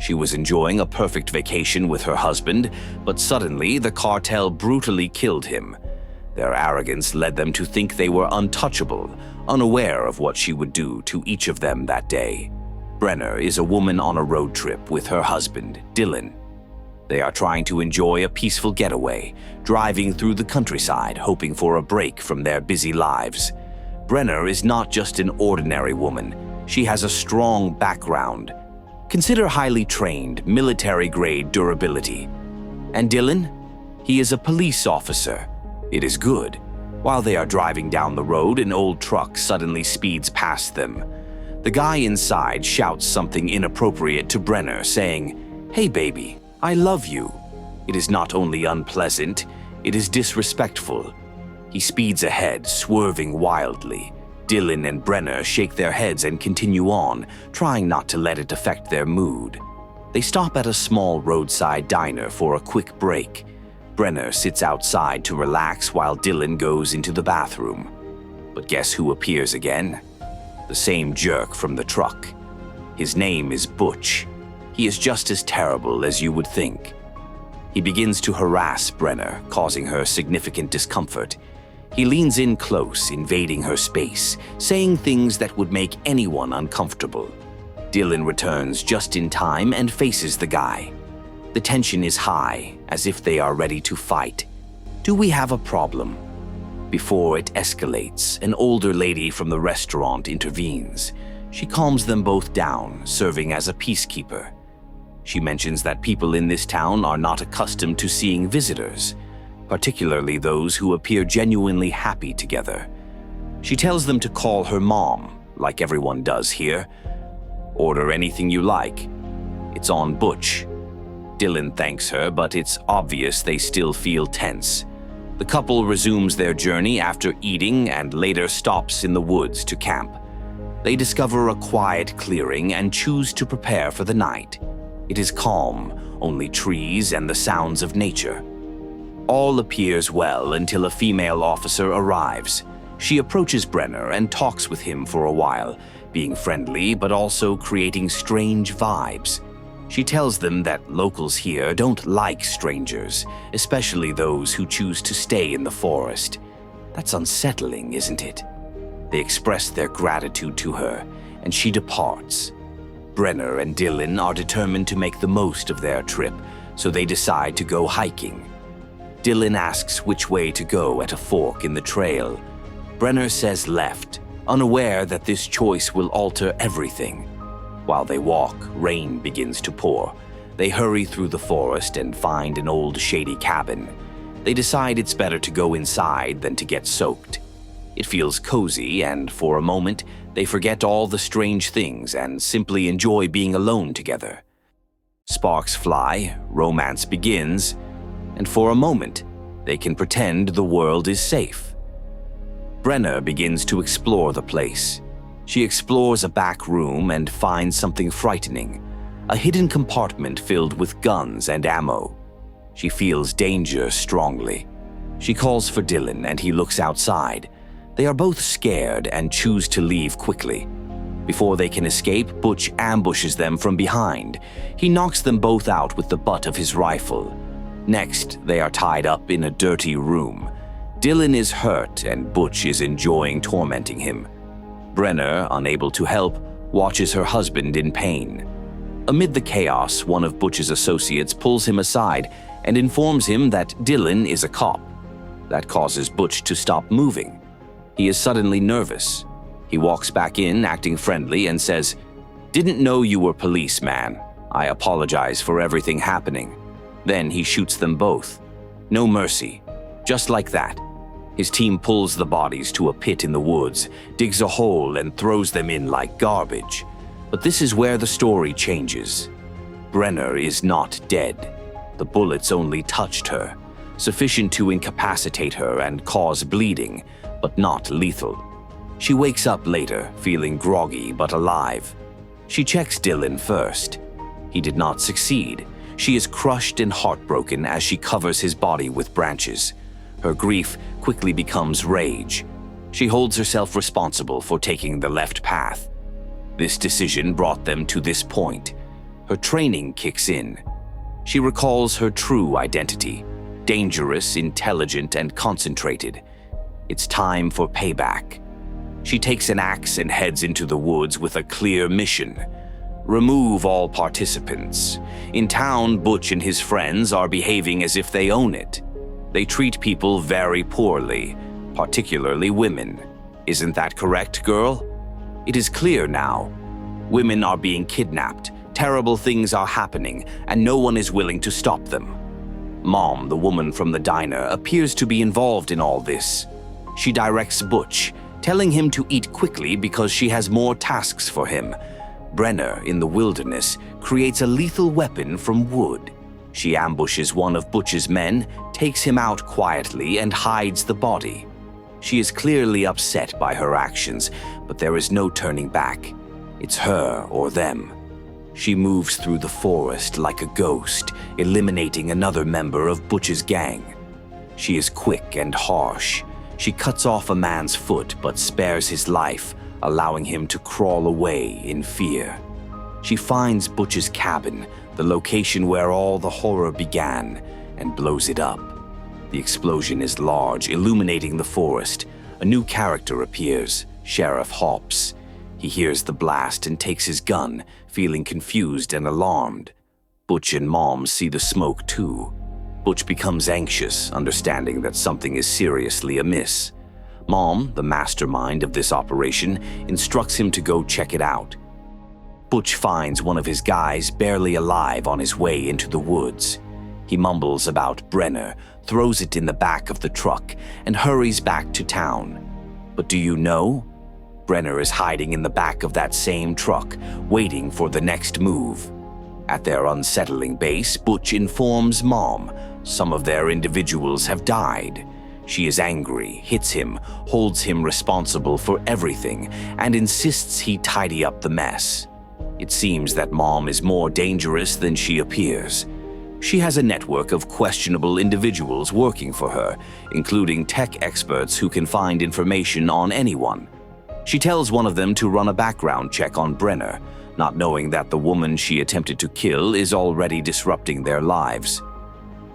She was enjoying a perfect vacation with her husband, but suddenly the cartel brutally killed him. Their arrogance led them to think they were untouchable, unaware of what she would do to each of them that day. Brenner is a woman on a road trip with her husband, Dylan. They are trying to enjoy a peaceful getaway, driving through the countryside, hoping for a break from their busy lives. Brenner is not just an ordinary woman. She has a strong background. Consider highly trained, military-grade durability. And Dylan? He is a police officer. It is good. While they are driving down the road, an old truck suddenly speeds past them. The guy inside shouts something inappropriate to Brenner, saying, "Hey baby, I love you." It is not only unpleasant, it is disrespectful. He speeds ahead, swerving wildly. Dylan and Brenner shake their heads and continue on, trying not to let it affect their mood. They stop at a small roadside diner for a quick break. Brenner sits outside to relax while Dylan goes into the bathroom. But guess who appears again? The same jerk from the truck. His name is Butch. He is just as terrible as you would think. He begins to harass Brenner, causing her significant discomfort. He leans in close, invading her space, saying things that would make anyone uncomfortable. Dylan returns just in time and faces the guy. The tension is high, as if they are ready to fight. Do we have a problem? Before it escalates, an older lady from the restaurant intervenes. She calms them both down, serving as a peacekeeper. She mentions that people in this town are not accustomed to seeing visitors, particularly those who appear genuinely happy together. She tells them to call her mom, like everyone does here. Order anything you like. It's on Butch. Dylan thanks her, but it's obvious they still feel tense. The couple resumes their journey after eating and later stops in the woods to camp. They discover a quiet clearing and choose to prepare for the night. It is calm, only trees and the sounds of nature. All appears well until a female officer arrives. She approaches Brenner and talks with him for a while, being friendly but also creating strange vibes. She tells them that locals here don't like strangers, especially those who choose to stay in the forest. That's unsettling, isn't it? They express their gratitude to her, and she departs. Brenner and Dylan are determined to make the most of their trip, so they decide to go hiking. Dylan asks which way to go at a fork in the trail. Brenner says left, unaware that this choice will alter everything. While they walk, rain begins to pour. They hurry through the forest and find an old shady cabin. They decide it's better to go inside than to get soaked. It feels cozy, and for a moment, they forget all the strange things and simply enjoy being alone together. Sparks fly, romance begins, and for a moment, they can pretend the world is safe. Brenner begins to explore the place. She explores a back room and finds something frightening, a hidden compartment filled with guns and ammo. She feels danger strongly. She calls for Dylan and he looks outside. They are both scared and choose to leave quickly. Before they can escape, Butch ambushes them from behind. He knocks them both out with the butt of his rifle. Next, they are tied up in a dirty room. Dylan is hurt and Butch is enjoying tormenting him. Brenner, unable to help, watches her husband in pain. Amid the chaos, one of Butch's associates pulls him aside and informs him that Dylan is a cop. That causes Butch to stop moving. He is suddenly nervous. He walks back in, acting friendly, and says, "Didn't know you were police, man. I apologize for everything happening." Then he shoots them both. No mercy. Just like that. His team pulls the bodies to a pit in the woods, digs a hole and throws them in like garbage. But this is where the story changes. Brenner is not dead. The bullets only touched her, sufficient to incapacitate her and cause bleeding, but not lethal. She wakes up later, feeling groggy but alive. She checks Dylan first. He did not succeed. She is crushed and heartbroken as she covers his body with branches. Her grief quickly becomes rage. She holds herself responsible for taking the left path. This decision brought them to this point. her training kicks in. She recalls her true identity: dangerous, intelligent, and concentrated. It's time for payback. She takes an axe and heads into the woods with a clear mission: remove all participants. In town, Butch and his friends are behaving as if they own it. They treat people very poorly, particularly women. Isn't that correct, girl? It is clear now. Women are being kidnapped, terrible things are happening, and no one is willing to stop them. Mom, the woman from the diner, appears to be involved in all this. She directs Butch, telling him to eat quickly because she has more tasks for him. Brenner, in the wilderness, creates a lethal weapon from wood. She ambushes one of Butch's men, takes him out quietly, and hides the body. She is clearly upset by her actions, but there is no turning back. It's her or them. She moves through the forest like a ghost, eliminating another member of Butch's gang. She is quick and harsh. She cuts off a man's foot but spares his life, allowing him to crawl away in fear. She finds Butch's cabin, the location where all the horror began, and blows it up. The explosion is large, illuminating the forest. A new character appears, Sheriff Hobbs. He hears the blast and takes his gun, feeling confused and alarmed. Butch and Mom see the smoke too. Butch becomes anxious, understanding that something is seriously amiss. Mom, the mastermind of this operation, instructs him to go check it out. Butch finds one of his guys barely alive on his way into the woods. He mumbles about Brenner, throws it in the back of the truck, and hurries back to town. But do you know? Brenner is hiding in the back of that same truck, waiting for the next move. At their unsettling base, Butch informs Mom some of their individuals have died. She is angry, hits him, holds him responsible for everything, and insists he tidy up the mess. It seems that Mom is more dangerous than she appears. She has a network of questionable individuals working for her, including tech experts who can find information on anyone. She tells one of them to run a background check on Brenner, not knowing that the woman she attempted to kill is already disrupting their lives.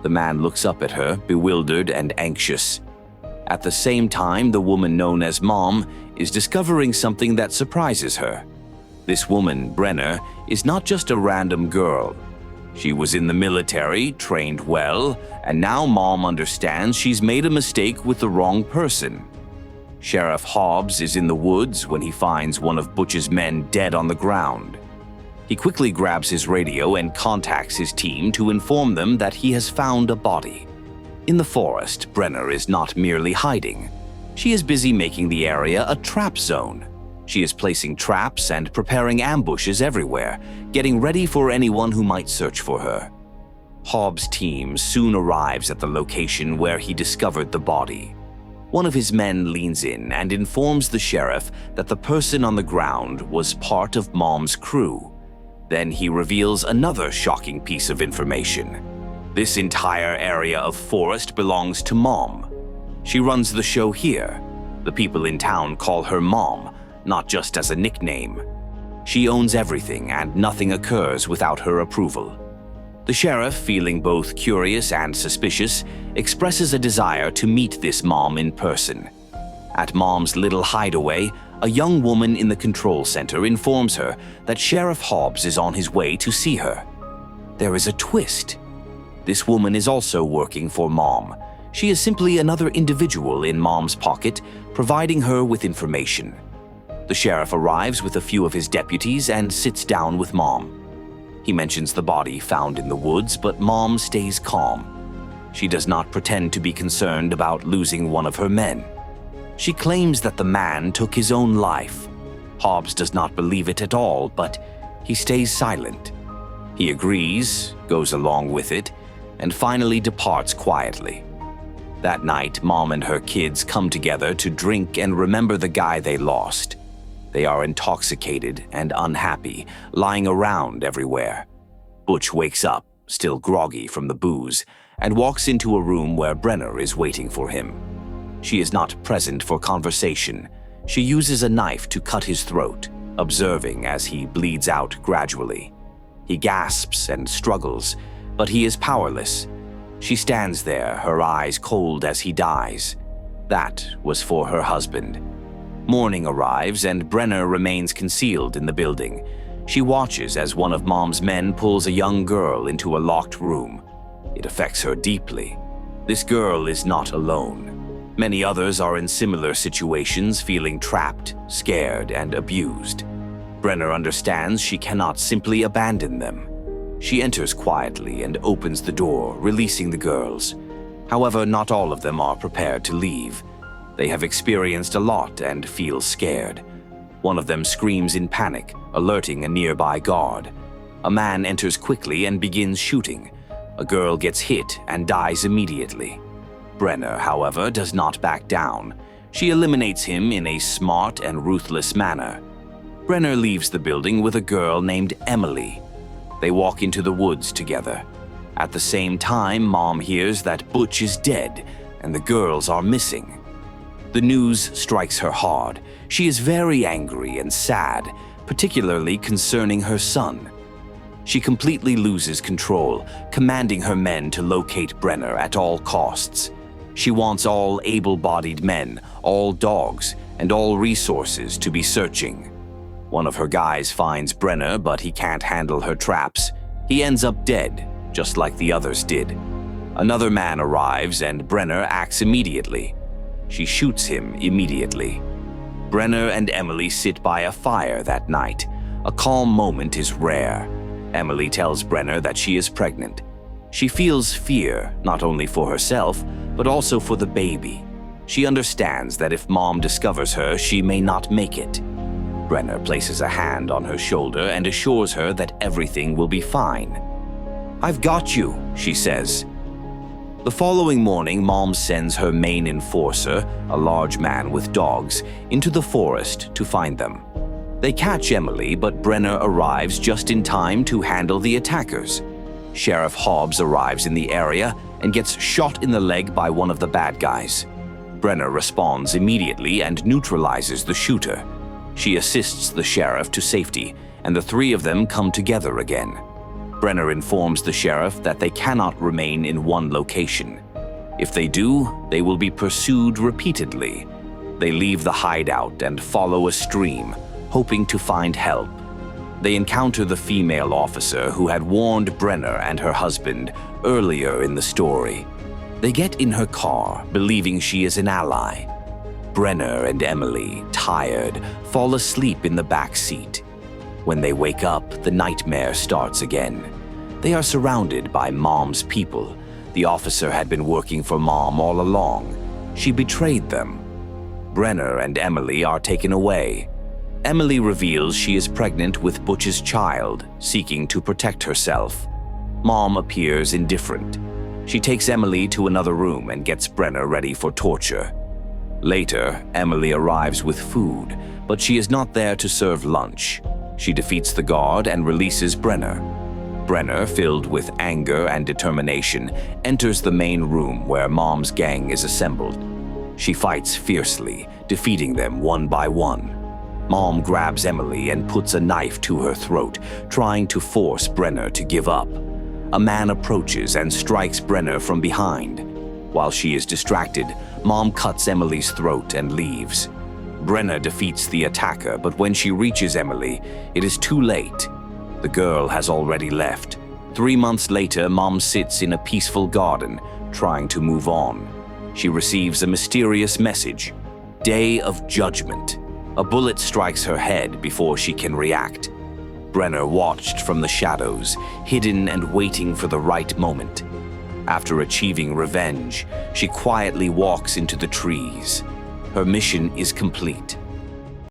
The man looks up at her, bewildered and anxious. At the same time, the woman known as Mom is discovering something that surprises her. This woman, Brenner, is not just a random girl. She was in the military, trained well, and now Mom understands she's made a mistake with the wrong person. Sheriff Hobbs is in the woods when he finds one of Butch's men dead on the ground. He quickly grabs his radio and contacts his team to inform them that he has found a body. In the forest, Brenner is not merely hiding. She is busy making the area a trap zone. She is placing traps and preparing ambushes everywhere, getting ready for anyone who might search for her. Hobbs' team soon arrives at the location where he discovered the body. One of his men leans in and informs the sheriff that the person on the ground was part of Mom's crew. Then he reveals another shocking piece of information. This entire area of forest belongs to Mom. She runs the show here. The people in town call her Mom, not just as a nickname. She owns everything and nothing occurs without her approval. The sheriff, feeling both curious and suspicious, expresses a desire to meet this Mom in person. At Mom's little hideaway, a young woman in the control center informs her that Sheriff Hobbs is on his way to see her. There is a twist. This woman is also working for Mom. She is simply another individual in Mom's pocket, providing her with information. The sheriff arrives with a few of his deputies and sits down with Mom. He mentions the body found in the woods, but Mom stays calm. She does not pretend to be concerned about losing one of her men. She claims that the man took his own life. Hobbs does not believe it at all, but he stays silent. He agrees, goes along with it, and finally departs quietly. That night, Mom and her kids come together to drink and remember the guy they lost. They are intoxicated and unhappy, lying around everywhere. Butch wakes up, still groggy from the booze, and walks into a room where Brenner is waiting for him. She is not present for conversation. She uses a knife to cut his throat, observing as he bleeds out gradually. He gasps and struggles, but he is powerless. She stands there, her eyes cold as he dies. That was for her husband. Morning arrives and Brenner remains concealed in the building. She watches as one of Mom's men pulls a young girl into a locked room. It affects her deeply. This girl is not alone. Many others are in similar situations, feeling trapped, scared, and abused. Brenner understands she cannot simply abandon them. She enters quietly and opens the door, releasing the girls. However, not all of them are prepared to leave. They have experienced a lot and feel scared. One of them screams in panic, alerting a nearby guard. A man enters quickly and begins shooting. A girl gets hit and dies immediately. Brenner, however, does not back down. She eliminates him in a smart and ruthless manner. Brenner leaves the building with a girl named Emily. They walk into the woods together. At the same time, Mom hears that Butch is dead and the girls are missing. The news strikes her hard. She is very angry and sad, particularly concerning her son. She completely loses control, commanding her men to locate Brenner at all costs. She wants all able-bodied men, all dogs, and all resources to be searching. One of her guys finds Brenner, but he can't handle her traps. He ends up dead, just like the others did. Another man arrives and Brenner acts immediately. She shoots him immediately. Brenner and Emily sit by a fire that night. A calm moment is rare. Emily tells Brenner that she is pregnant. She feels fear, not only for herself, but also for the baby. She understands that if Mom discovers her, she may not make it. Brenner places a hand on her shoulder and assures her that everything will be fine. "I've got you," she says. The following morning, Mom sends her main enforcer, a large man with dogs, into the forest to find them. They catch Emily, but Brenner arrives just in time to handle the attackers. Sheriff Hobbs arrives in the area and gets shot in the leg by one of the bad guys. Brenner responds immediately and neutralizes the shooter. She assists the sheriff to safety, and the three of them come together again. Brenner informs the sheriff that they cannot remain in one location. If they do, they will be pursued repeatedly. They leave the hideout and follow a stream, hoping to find help. They encounter the female officer who had warned Brenner and her husband earlier in the story. They get in her car, believing she is an ally. Brenner and Emily, tired, fall asleep in the back seat. When they wake up, the nightmare starts again. They are surrounded by Mom's people. The officer had been working for Mom all along. She betrayed them. Brenner and Emily are taken away. Emily reveals she is pregnant with Butch's child, seeking to protect herself. Mom appears indifferent. She takes Emily to another room and gets Brenner ready for torture. Later, Emily arrives with food, but she is not there to serve lunch. She defeats the guard and releases Brenner. Brenner, filled with anger and determination, enters the main room where Mom's gang is assembled. She fights fiercely, defeating them one by one. Mom grabs Emily and puts a knife to her throat, trying to force Brenner to give up. A man approaches and strikes Brenner from behind. While she is distracted, Mom cuts Emily's throat and leaves. Brenner defeats the attacker, but when she reaches Emily, it is too late. The girl has already left. 3 months later, Mom sits in a peaceful garden, trying to move on. She receives a mysterious message: Day of Judgment. A bullet strikes her head before she can react. Brenner watched from the shadows, hidden and waiting for the right moment. After achieving revenge, she quietly walks into the trees. Her mission is complete.